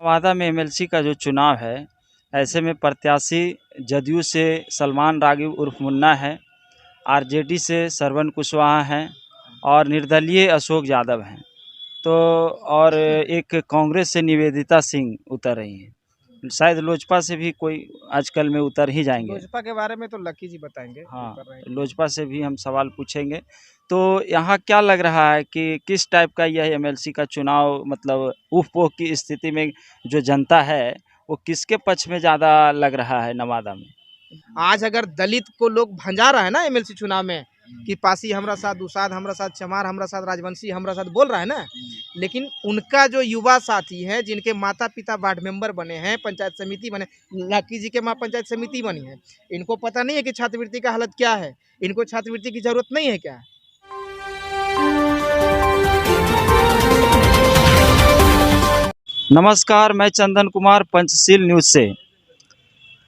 नवादा में एमएलसी का जो चुनाव है, ऐसे में प्रत्याशी जदयू से सलमान रागिब उर्फ मुन्ना है, आरजेडी से श्रवण कुशवाहा हैं और निर्दलीय अशोक यादव हैं। तो और एक कांग्रेस से निवेदिता सिंह उतर रही हैं। शायद लोजपा से भी कोई आजकल में उतर ही जाएंगे। लोजपा के बारे में तो लकी जी बताएंगे। हाँ, उतर रहे हैं। लोजपा से भी हम सवाल पूछेंगे। तो यहाँ क्या लग रहा है कि किस टाइप का यह एमएलसी का चुनाव, मतलब ऊह पोह की स्थिति में जो जनता है वो किसके पक्ष में ज़्यादा लग रहा है नवादा में? आज अगर दलित को लोग भंजा रहा है ना एमएलसी चुनाव में कि पासी हमरा साथ, दुसाद हमरा साथ, चमार हमरा साथ, राजवंशी हमरा साथ बोल रहा है ना, लेकिन उनका जो युवा साथी हैं जिनके माता पिता वार्ड मेंबर बने हैं, पंचायत समिति बने, लाकी जी के माँ पंचायत समिति बनी है, इनको पता नहीं है कि छात्रवृत्ति का हालत क्या है, इनको छात्रवृत्ति की जरूरत नहीं है क्या? नमस्कार, मैं चंदन कुमार पंचशील न्यूज़ से।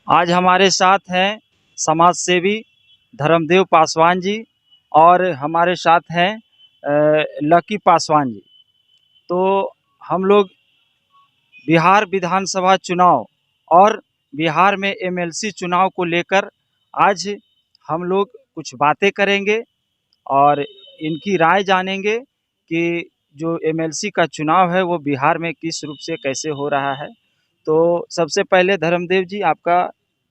आज हमारे साथ हैं समाज सेवी धर्मदेव पासवान जी और हमारे साथ हैं लकी पासवान जी। तो हम लोग बिहार विधानसभा चुनाव और बिहार में एमएलसी चुनाव को लेकर आज हम लोग कुछ बातें करेंगे और इनकी राय जानेंगे कि जो एमएलसी का चुनाव है वो बिहार में किस रूप से कैसे हो रहा है। तो सबसे पहले धर्मदेव जी, आपका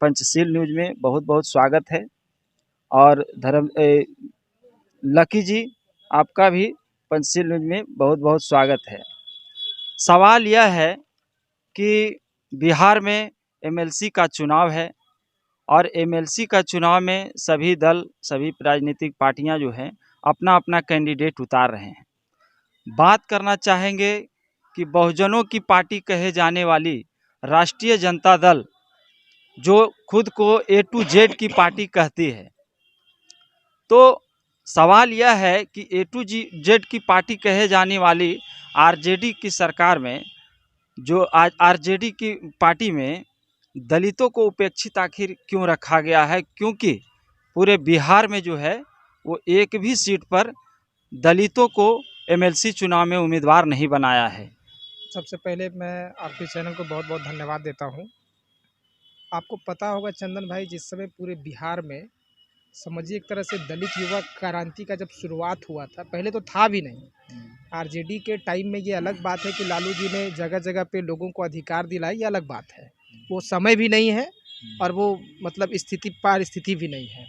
पंचशील न्यूज़ में बहुत बहुत स्वागत है। और लकी जी, आपका भी पंचशील न्यूज़ में बहुत बहुत स्वागत है। सवाल यह है कि बिहार में एमएलसी का चुनाव है और एमएलसी का चुनाव में सभी दल, सभी राजनीतिक पार्टियां जो हैं अपना अपना कैंडिडेट उतार रहे हैं। बात करना चाहेंगे कि बहुजनों की पार्टी कहे जाने वाली राष्ट्रीय जनता दल, जो खुद को ए टू जेड की पार्टी कहती है, तो सवाल यह है कि ए टू जेड की पार्टी कहे जाने वाली आरजेडी की सरकार में, जो आज आरजेडी की पार्टी में दलितों को उपेक्षित आखिर क्यों रखा गया है? क्योंकि पूरे बिहार में जो है वो एक भी सीट पर दलितों को एमएलसी चुनाव में उम्मीदवार नहीं बनाया है। सबसे पहले मैं आपके चैनल को बहुत बहुत धन्यवाद देता हूँ। आपको पता होगा चंदन भाई, जिस समय पूरे बिहार में समझिए एक तरह से दलित युवा क्रांति का जब शुरुआत हुआ था, पहले तो था भी नहीं। आरजेडी के टाइम में ये अलग बात है कि लालू जी ने जगह जगह पे लोगों को अधिकार दिलाए, ये अलग बात है। वो समय भी नहीं है और वो मतलब स्थिति परिस्थिति भी नहीं है।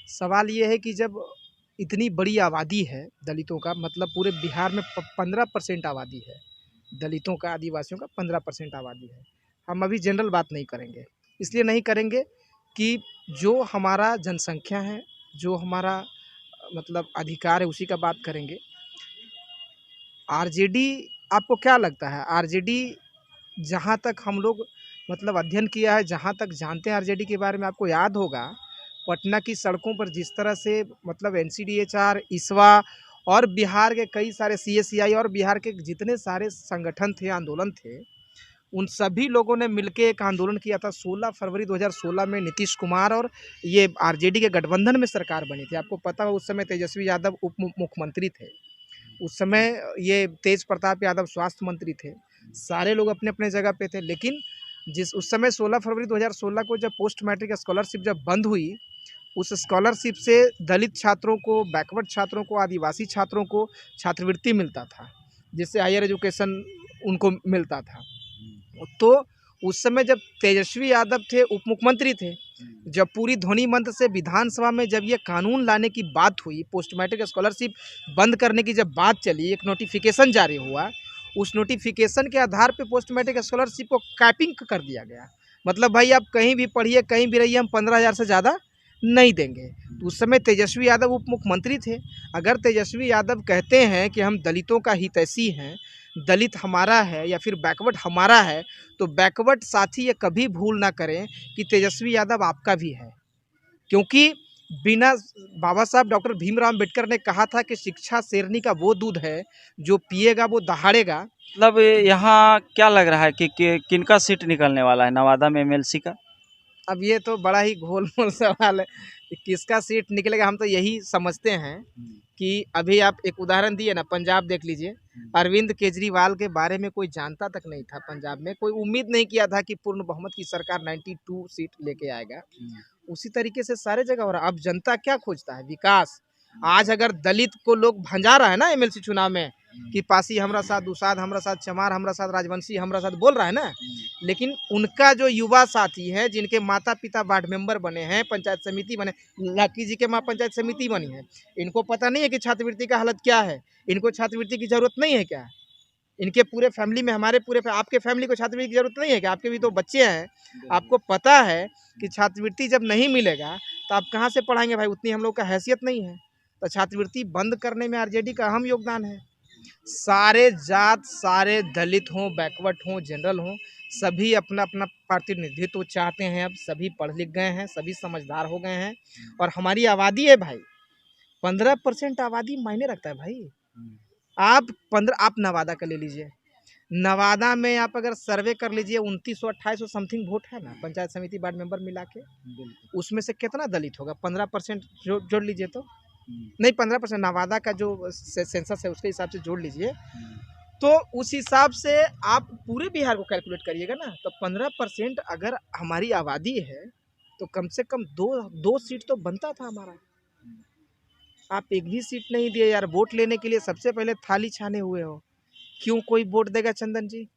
सवाल ये है कि जब इतनी बड़ी आबादी है दलितों का, मतलब पूरे बिहार में 15% आबादी है दलितों का, आदिवासियों का 15% आबादी है। हम अभी जनरल बात नहीं करेंगे, इसलिए नहीं करेंगे कि जो हमारा जनसंख्या है, जो हमारा मतलब अधिकार है, उसी का बात करेंगे। आरजेडी, आपको क्या लगता है आरजेडी, जहाँ तक हम लोग मतलब अध्ययन किया है, जहाँ तक जानते हैं आरजेडी के बारे में, आपको याद होगा पटना की सड़कों पर जिस तरह से मतलब एनसीडीएचआर, इस्वा और बिहार के कई सारे सीएससीआई और बिहार के जितने सारे संगठन थे, आंदोलन थे, उन सभी लोगों ने मिलके एक आंदोलन किया था। 16 फरवरी 2016 में नीतीश कुमार और ये आरजेडी के गठबंधन में सरकार बनी थी। आपको पता हो उस समय तेजस्वी यादव उप मुख्यमंत्री थे, उस समय ये तेज प्रताप यादव स्वास्थ्य मंत्री थे। सारे लोग अपने अपने जगह पे थे, लेकिन जिस उस समय 16 फरवरी 2016 को जब पोस्ट मैट्रिक स्कॉलरशिप जब बंद हुई, उस स्कॉलरशिप से दलित छात्रों को, बैकवर्ड छात्रों को, आदिवासी छात्रों को छात्रवृत्ति मिलता था, जिससे हायर एजुकेशन उनको मिलता था। तो उस समय जब तेजस्वी यादव थे, उप मुख्यमंत्री थे, जब पूरी ध्वनि मंच से विधानसभा में जब ये कानून लाने की बात हुई, पोस्ट मैट्रिक स्कॉलरशिप बंद करने की जब बात चली, एक नोटिफिकेशन जारी हुआ, उस नोटिफिकेशन के आधार पे पोस्ट मैट्रिक स्कॉलरशिप को कैपिंग कर दिया गया। मतलब भाई आप कहीं भी पढ़िए, कहीं भी रहिए, हम 15,000 से ज़्यादा नहीं देंगे। तो उस समय तेजस्वी यादव उप मुख्यमंत्री थे। अगर तेजस्वी यादव कहते हैं कि हम दलितों का हितैषी हैं, दलित हमारा है या फिर बैकवर्ड हमारा है, तो बैकवर्ड साथी ये कभी भूल ना करें कि तेजस्वी यादव आपका भी है। क्योंकि बिना, बाबा साहब डॉक्टर भीमराव अम्बेडकर ने कहा था कि शिक्षा शेरनी का वो दूध है जो पिएगा वो दहाड़ेगा। मतलब यहाँ क्या लग रहा है कि किनका सीट निकलने वाला है नवादा में एमएलसी का? अब ये तो बड़ा ही गोलमोल सवाल है कि किसका सीट निकलेगा। हम तो यही समझते हैं कि अभी आप एक उदाहरण दिए ना, पंजाब देख लीजिए, अरविंद केजरीवाल के बारे में कोई जानता तक नहीं था। पंजाब में कोई उम्मीद नहीं किया था कि पूर्ण बहुमत की सरकार 92 सीट लेके आएगा। उसी तरीके से सारे जगह हो रहा है। अब जनता क्या खोजता है? विकास। आज अगर दलित को लोग भंजा रहा है ना एमएलसी चुनाव में कि पासी हमरा साथ, दुसाध हमरा साथ, चमार हमरा साथ, राजवंशी हमरा साथ बोल रहा है ना, लेकिन उनका जो युवा साथी है, जिनके माता पिता वार्ड मेंबर बने हैं, पंचायत समिति बने, लकी जी के माँ पंचायत समिति बनी है, इनको पता नहीं है कि छात्रवृत्ति का हालत क्या है। इनको छात्रवृत्ति की जरूरत नहीं है क्या? इनके पूरे फैमिली में, हमारे पूरे आपके फैमिली को छात्रवृत्ति की जरूरत नहीं है क्या? आपके भी तो बच्चे हैं, आपको पता है कि छात्रवृत्ति जब नहीं मिलेगा तो आप कहाँ से पढ़ाएंगे भाई? उतनी हम लोग का हैसियत नहीं है। तो छात्रवृत्ति बंद करने में आरजेडी का अहम योगदान है। सारे जात, सारे दलित हों, बैकवर्ड हों, जनरल हों, सभी अपना अपना प्रतिनिधित्व चाहते हैं। अब सभी पढ़ लिख गए हैं, सभी समझदार हो गए हैं। और हमारी आबादी है भाई, 15% आबादी मायने रखता है भाई। आप नवादा का ले लीजिए, नवादा में आप अगर सर्वे कर लीजिए, 2900-2800 समथिंग वोट है ना, पंचायत समिति वार्ड मेंबर मिला के, उसमें से कितना दलित होगा? 15% जोड़ लीजिए तो नहीं, 15% नवादा का जो सेंसस है उसके हिसाब से जोड़ लीजिए, तो उस हिसाब से आप पूरे बिहार को कैलकुलेट करिएगा ना, तो 15% अगर हमारी आबादी है तो कम से कम दो सीट तो बनता था हमारा। आप एक भी सीट नहीं दिए यार। वोट लेने के लिए सबसे पहले थाली छाने हुए हो। क्यों कोई वोट देगा चंदन जी?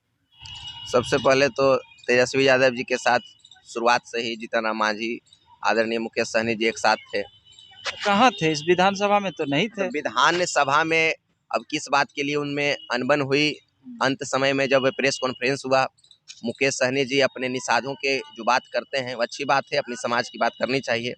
सबसे पहले तो तेजस्वी यादव जी के साथ शुरुआत से ही जीतन राम मांझी, आदरणीय मुकेश सहनी जी एक साथ थे। कहाँ थे? इस विधानसभा में तो नहीं थे। तो विधानसभा में अब किस बात के लिए उनमें अनबन हुई, अंत समय में जब प्रेस कॉन्फ्रेंस हुआ, मुकेश सहनी जी अपने निषादों के जो बात करते हैं वो अच्छी बात है, अपनी समाज की बात करनी चाहिए।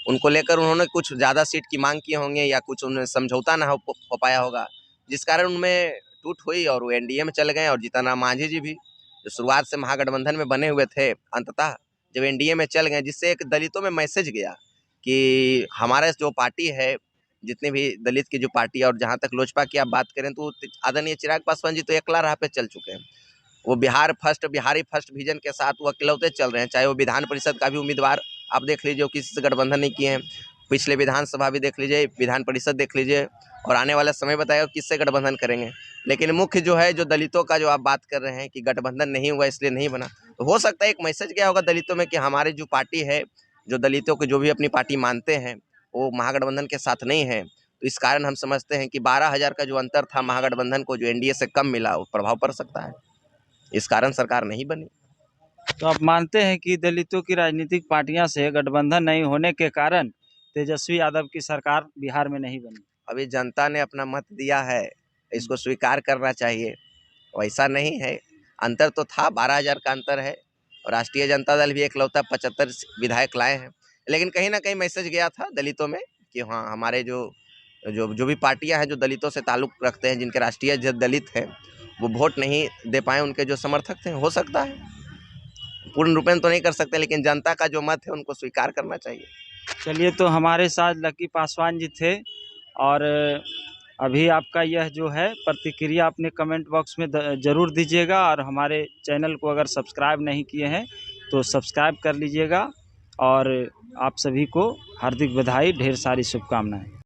उनको लेकर उन्होंने कुछ ज़्यादा सीट की मांग किए होंगे या कुछ उन्हें समझौता ना हो पाया होगा, जिस कारण उनमें टूट हुई और वो एनडीए में चले गए। और जीतन राम मांझी जी भी जो शुरुआत से महागठबंधन में बने हुए थे, अंततः जब एनडीए में चल गए, जिससे एक दलितों में मैसेज गया कि हमारा जो पार्टी है, जितने भी दलित की जो पार्टी है, और जहाँ तक लोजपा की आप बात करें तो आदरणीय चिराग पासवान जी तो एकला राह पे चल चुके हैं। वो बिहारी फर्स्ट विजन के साथ वो अकेलौते चल रहे हैं। चाहे वो विधान परिषद का भी उम्मीदवार आप देख लीजिए, वो किसी से गठबंधन नहीं किए हैं। पिछले विधानसभा भी देख लीजिए, विधान परिषद देख लीजिए, और आने वाला समय बताएगा किससे गठबंधन करेंगे। लेकिन मुख्य जो है, जो दलितों का जो आप बात कर रहे हैं कि गठबंधन नहीं हुआ इसलिए नहीं बना, तो हो सकता है एक मैसेज गया होगा दलितों में कि हमारी जो पार्टी है, जो दलितों को जो भी अपनी पार्टी मानते हैं, वो महागठबंधन के साथ नहीं है। तो इस कारण हम समझते हैं कि 12,000 का जो अंतर था महागठबंधन को, जो एनडीए से कम मिला, वो प्रभाव पड़ सकता है। इस कारण सरकार नहीं बनी। तो आप मानते हैं कि दलितों की राजनीतिक पार्टियां से गठबंधन नहीं होने के कारण तेजस्वी यादव की सरकार बिहार में नहीं बनी? अभी जनता ने अपना मत दिया है, इसको स्वीकार करना चाहिए। वैसा नहीं है, अंतर तो था, 12,000 का अंतर है। और राष्ट्रीय जनता दल भी एकलौता 75 विधायक लाए हैं, लेकिन कहीं ना कहीं मैसेज गया था दलितों में कि हाँ, हमारे जो भी पार्टियां हैं जो दलितों से ताल्लुक रखते हैं, जिनके राष्ट्रीय दलित हैं, वो वोट नहीं दे पाए, उनके जो समर्थक थे। हो सकता है, पूर्ण रूपेण तो नहीं कर सकते, लेकिन जनता का जो मत है उनको स्वीकार करना चाहिए। चलिए, तो हमारे साथ लकी पासवान जी थे, और अभी आपका यह जो है प्रतिक्रिया अपने कमेंट बॉक्स में ज़रूर दीजिएगा, और हमारे चैनल को अगर सब्सक्राइब नहीं किए हैं तो सब्सक्राइब कर लीजिएगा। और आप सभी को हार्दिक बधाई, ढेर सारी शुभकामनाएं।